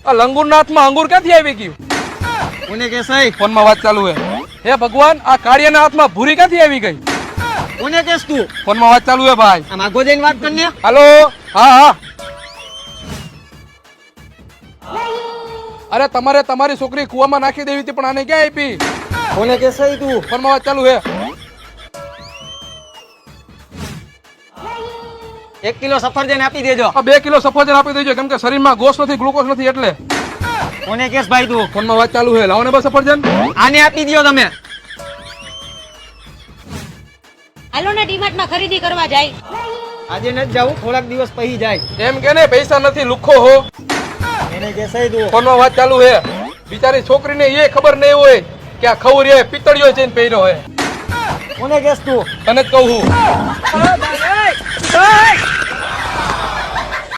આ લંગુરના હાથમાં અંગુર ક્યાંથી આવી ગયું? કોને કે સહી? ફોનમાં વાત ચાલુ હે. હે ભગવાન, આ કાળિયાના હાથમાં ભૂરી ક્યાંથી આવી ગઈ? કોને કેસ તું? ફોનમાં વાત ચાલુ હે ભાઈ. આમ આગો જઈને વાત કરને. હાલો. હા હા. અરે તમારે તમારી છોકરી કુવામાં નાખી દેવી હતી, પણ આને ક્યાં આપી? કોને કે સહી તું? ફોનમાં વાત ચાલુ હે. 1 કિલો સફરજન આપી દેજો. આ 2 કિલો સફરજન આપી દેજો, કેમ કે શરીરમાં ગોસ નથી, ગ્લુકોઝ નથી એટલે. કોને કેસ ભાઈ તું? ફોનમાં વાત ચાલુ હે. લાવો ને બસ સફરજન. આને આપી દયો તમે. હાલો ને ડીમાર્ટમાં ખરીદી કરવા જાય. આજે નથી જાવું, થોડાક દિવસ પછી જાય. એમ કે ને પૈસા નથી, લુખ્ખો હો. કોને કે સહી તું? ફોનમાં વાત ચાલુ હે. બિચારી છોકરીને એ ખબર નહીં હોય કે આ ખવરિયા પિત્તળિયો જઈને પહેર્યો હે. કોને કેસ તું? તને જ કહું છું.